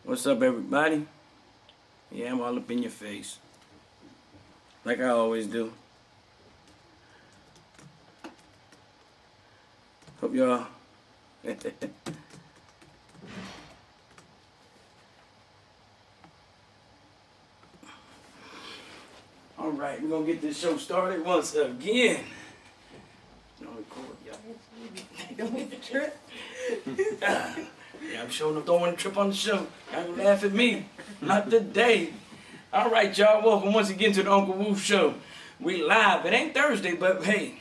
What's up, everybody? Yeah, I'm all up in your face, like I always do. Hope y'all. All right, we're gonna get this show started once again. Don't record, y'all. Don't trip. Yeah, I'm showing up. Don't want to trip on the show. Y'all gonna laugh at me. Not today. All right, y'all. Welcome once again to the Uncle Woo Show. We live. It ain't Thursday, but hey,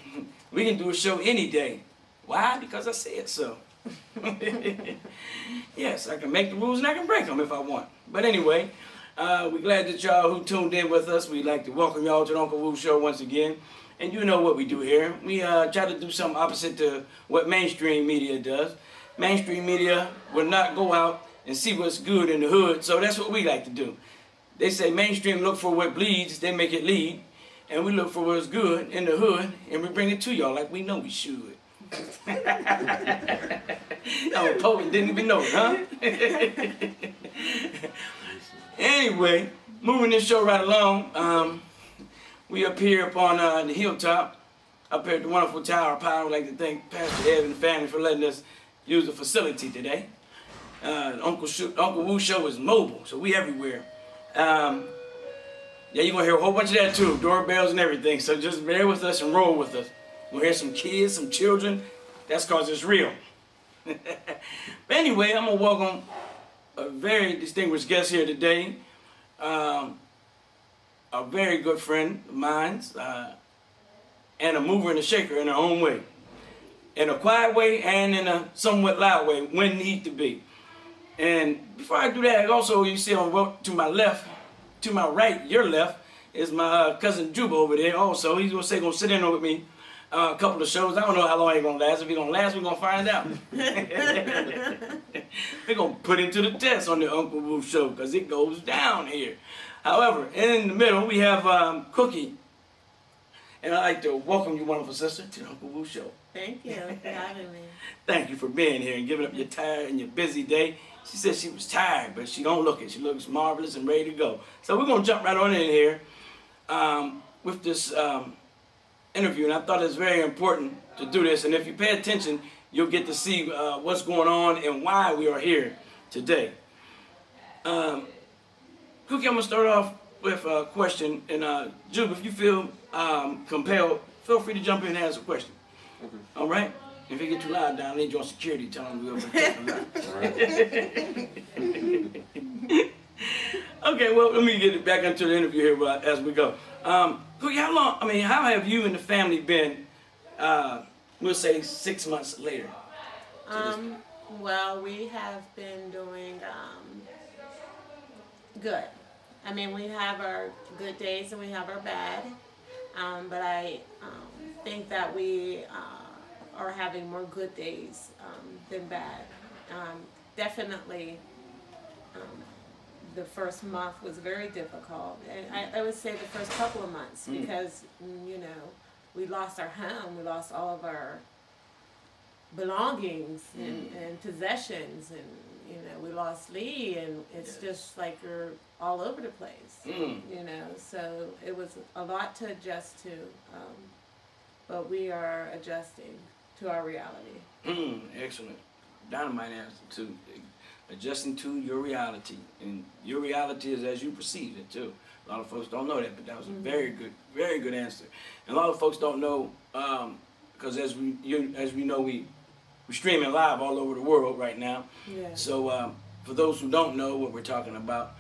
we can do a show any day. Why? Because I said so. Yes, I can make the rules and I can break them if I want. But anyway, we're glad that y'all who tuned in with us. We'd like to welcome y'all to the Uncle Woo Show once again. And you know what we do here. We try to do something opposite to what mainstream media does. Mainstream media will not go out and see what's good in the hood, so that's what we like to do. They say mainstream look for what bleeds, they make it lead, and we look for what's good in the hood, and we bring it to y'all like we know we should. I'm a poet, didn't even know it, huh? Anyway, moving this show right along, we up here up on the hilltop, up here at the wonderful Tower of Power. I'd like to thank Pastor Ed and the family for letting us use the facility today. Uncle Woo Show is mobile, so we everywhere. Yeah, you're going to hear a whole bunch of that too, doorbells and everything, so just bear with us and roll with us. We'll hear some kids, some children. That's because it's real. But anyway, I'm going to welcome a very distinguished guest here today. A very good friend of mine, and a mover and a shaker in her own way. In a quiet way and in a somewhat loud way, when need to be. And before I do that, also you see to my left, to my right, your left, is my cousin Juba over there also. He's gonna sit in with me a couple of shows. I don't know how long he's gonna last. If he's gonna last, we're gonna find out. We're gonna put him to the test on the Uncle Woo Show, because it goes down here. However, in the middle, we have Cookie. And I'd like to welcome you, wonderful sister, to the Uncle Woo Show. Thank you for having me. Thank you for being here and giving up your tired and your busy day. She said she was tired, but she don't look it. She looks marvelous and ready to go. So we're going to jump right on in here with this interview. And I thought it was very important to do this. And if you pay attention, you'll get to see what's going on and why we are here today. Cookie, I'm going to start off with a question. And Jube, if you feel compelled, feel free to jump in and ask a question. Okay. All right? If it get too loud down, I need you on security. Tell them we're protect the line. Okay, well, let me get back into the interview here as we go. Cookie, how have you and the family been, we'll say 6 months later? Well, we have been doing good. I mean, we have our good days and we have our bad. But I think that we are having more good days than bad. Definitely, the first month was very difficult. And I would say the first couple of months because, you know, we lost our home, we lost all of our belongings and possessions, and, you know, we lost Lee, and it's just like you're all over the place, you know, so it was a lot to adjust to, but we are adjusting to our reality. Excellent. Dynamite answer too. Adjusting to your reality. And your reality is as you perceive it too. A lot of folks don't know that, but that was a very good answer. And a lot of folks don't know, because as we know, we're streaming live all over the world right now. Yeah. So for those who don't know what we're talking about,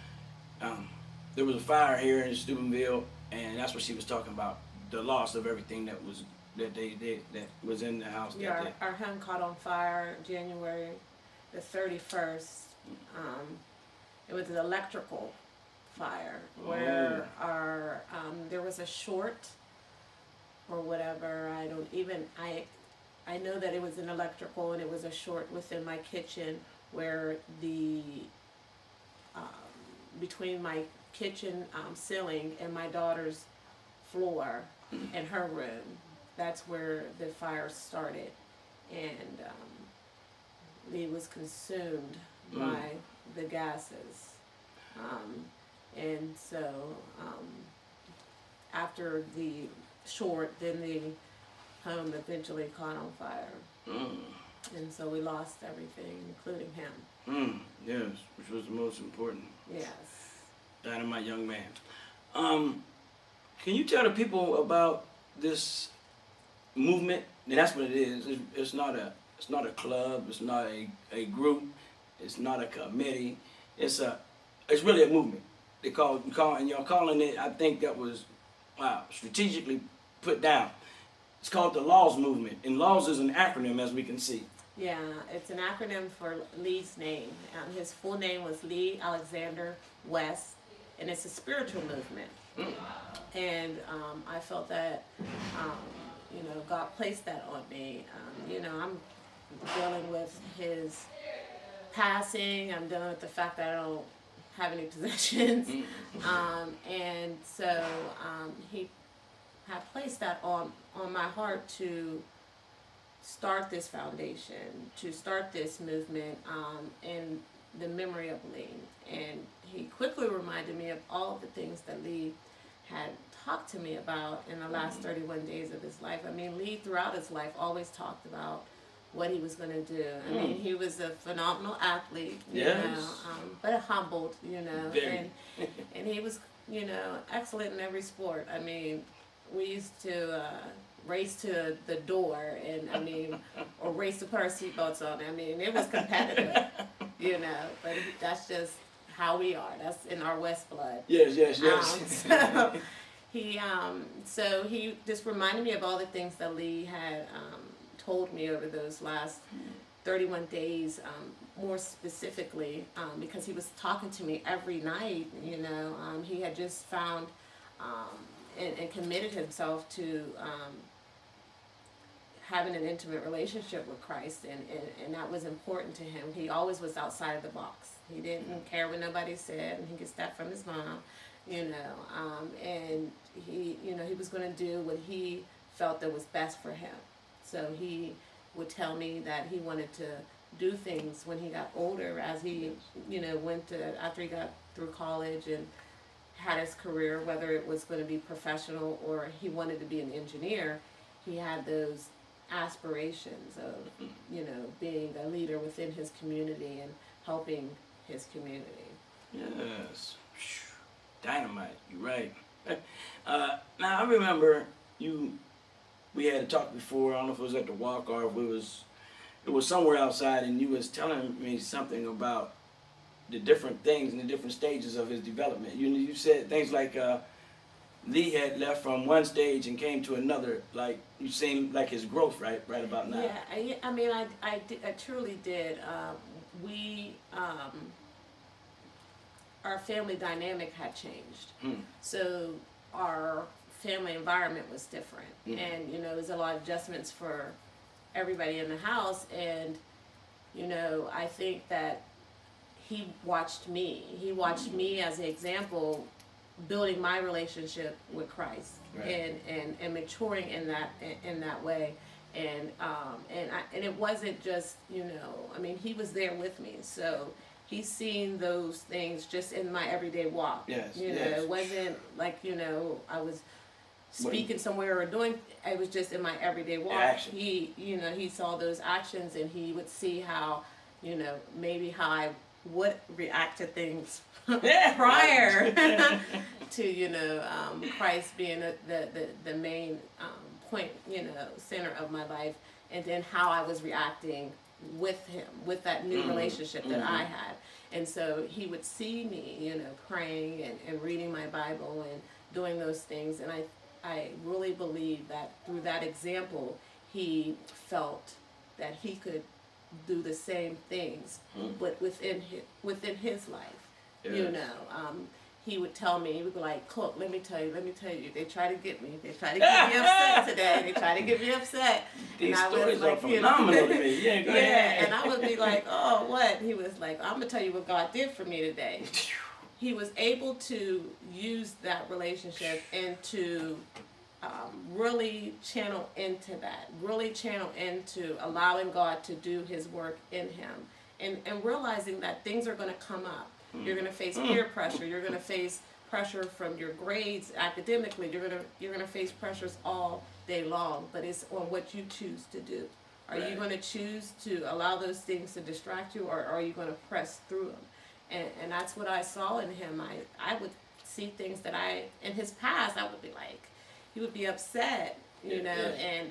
there was a fire here in Steubenville, and that's what she was talking about, the loss of everything that was in the house. Yeah, our home caught on fire January the 31st. It was an electrical fire where our there was a short or whatever. I know that it was an electrical, and it was a short within my kitchen where the between my kitchen ceiling and my daughter's floor in her room. That's where the fire started, and Lee was consumed by the gases. And so after the short, then the home eventually caught on fire. And so we lost everything, including him. Yes, which was the most important. Yes. Dynamite young man. Can you tell the people about this movement? And that's what it is. It's not a club. It's not a group. It's not a committee. It's really a movement. And y'all calling it. I think that was strategically put down. It's called the L.A.W.S movement, and L.A.W.S is an acronym, as we can see. Yeah, it's an acronym for Lee's name. His full name was L.A.W.S, and it's a spiritual movement. And I felt that, God placed that on me. I'm dealing with his passing. I'm dealing with the fact that I don't have any possessions. And so he had placed that on my heart to start this foundation, to start this movement in the memory of Lee. And he quickly reminded me of all of the things that Lee had talked to me about in the last 31 days of his life. I mean, Lee throughout his life always talked about what he was going to do. I mean, he was a phenomenal athlete, but humbled, Very. and he was, excellent in every sport. I mean, we used to race to the door, and or race to put our seatbelts on. I mean, it was competitive, but that's just how we are. That's in our West blood. Yes. So he just reminded me of all the things that Lee had told me over those last 31 days, more specifically, because he was talking to me every night. He had just found and committed himself to having an intimate relationship with Christ, and that was important to him. He always was outside of the box. He didn't care what nobody said, and he gets that from his mom, and he was going to do what he felt that was best for him. So he would tell me that he wanted to do things when he got older, as he, after he got through college and had his career, whether it was going to be professional or he wanted to be an engineer. He had those aspirations of, being a leader within his community and helping his community. Yes. Dynamite, you're right. Now, I remember we had a talk before. I don't know if it was at the walk or if it was somewhere outside, and you was telling me something about the different things and the different stages of his development. You said things like Lee had left from one stage and came to another. Like, you seemed like his growth right about now. Yeah, I truly did. Our family dynamic had changed. So our family environment was different. And, there was a lot of adjustments for everybody in the house. And, I think that he watched me. He watched me as an example, building my relationship with Christ, right, and maturing in that way. And it wasn't just, he was there with me. So he's seen those things just in my everyday walk. Yes. It wasn't like, I was speaking somewhere or doing, it was just in my everyday walk. Action. He saw those actions, and he would see how, maybe how I would react to things prior to Christ being the main point, center of my life, and then how I was reacting with him, with that new relationship that I had. And so he would see me, praying and reading my Bible and doing those things, and I really believe that through that example he felt that he could do the same things, but within his life. Yes. He would tell me, he would be like, "Cook, let me tell you, they try to get me. They try to get me upset today. They try to get me upset." These and stories are phenomenal to me. Yeah, go ahead. And I would be like, "Oh, what?" He was like, "I'm going to tell you what God did for me today." He was able to use that relationship and to really channel into that, really channel into allowing God to do his work in him and realizing that things are going to come up. You're going to face peer pressure. You're going to face pressure from your grades academically. You're gonna face pressures all day long. But it's on what you choose to do. Are you going to choose to allow those things to distract you, or are you going to press through them? And that's what I saw in him. I would see things that in his past, I would be like, he would be upset, you know, and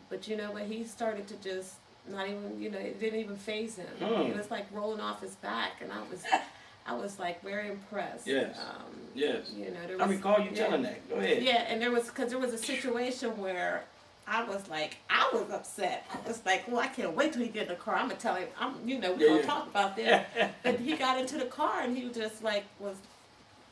but you know what, he started to just not even, you know, it didn't even faze him. It was like rolling off his back, and I was like very impressed. Yes. Yes. You know, I recall you telling that. Go ahead. Yeah, and there was a situation where I was upset. I was like, well, I can't wait till he get in the car. I'm gonna tell him. We're gonna talk about this. But he got into the car, and he just like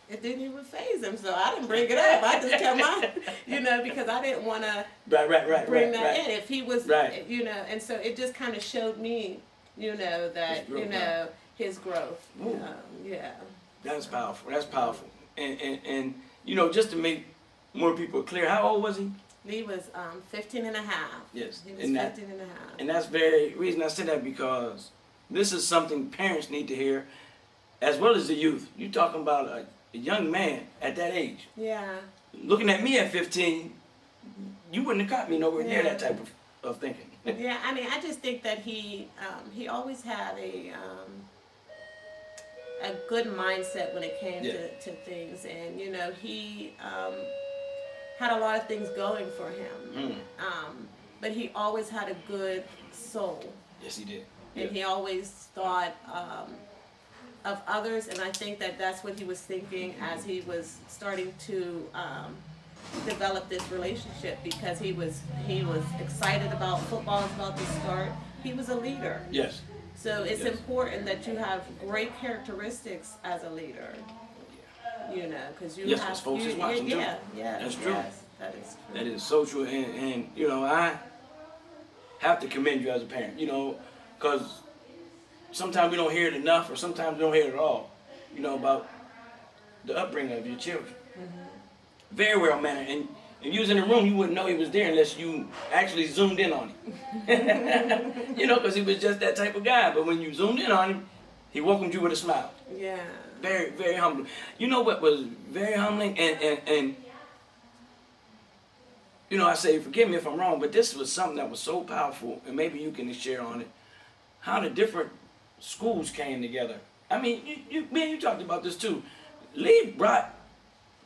it didn't even faze him. So I didn't bring it up. I just kept my, because I didn't want to bring that in. If he was, and so it just kind of showed me, that, his growth. Yeah. That's powerful. That's powerful. And just to make more people clear, how old was he? He was 15 and a half. Yes. He was 15 and a half. And that's very reason I said that, because this is something parents need to hear, as well as the youth. You're talking about a young man at that age. Yeah. Looking at me at 15, you wouldn't have caught me nowhere near that type of thinking. Yeah, I mean, I just think that he always had a good mindset when it came to things, and he had a lot of things going for him. But he always had a good soul. Yes, he did. And he always thought of others, and I think that that's what he was thinking as he was starting to develop this relationship, because he was excited about football is about to start. He was a leader. Yes. So it's important that you have great characteristics as a leader. Because you have folks is watching too. Yeah, that's true. Yes, that is true. That is so true, and I have to commend you as a parent, because sometimes we don't hear it enough, or sometimes we don't hear it at all, about the upbringing of your children. Very well mannered, and if you was in the room, you wouldn't know he was there unless you actually zoomed in on him. Because he was just that type of guy. But when you zoomed in on him, he welcomed you with a smile. Yeah. Very, very humbling. You know what was very humbling? And I say, forgive me if I'm wrong, but this was something that was so powerful, and maybe you can share on it, how the different schools came together. I mean, you talked about this too. Lee brought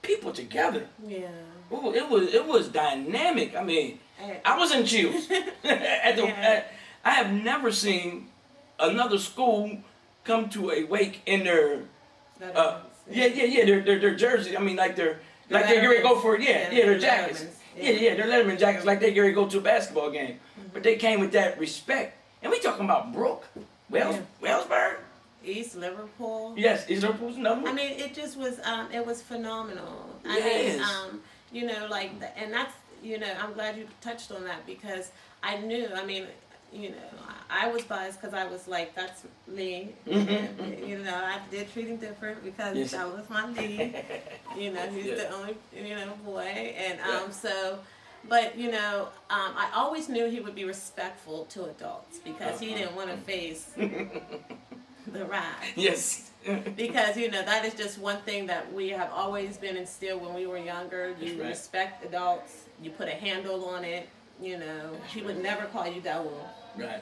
people together. Yeah. Ooh, it was dynamic. I mean, I was in chills. I have never seen another school come to a wake in their their jerseys. I mean, like they're getting ready to go for their jackets. Their Letterman jackets, like they're getting ready to go to a basketball game. But they came with that respect. And we talking about Brooke, Wellsburg, East Liverpool. Yes, East Liverpool's another one. I mean, it just was it was phenomenal. Yes. I mean, and that's, I'm glad you touched on that, because I knew, I was biased because I was like, that's Lee. I did treat him different because that was my Lee. He's the only, boy. And but, I always knew he would be respectful to adults, because he didn't want to face the ride. Yes. Because, that is just one thing that we have always been instilled when we were younger. You respect adults. You put a handle on it. He would never call you Dawool. Right.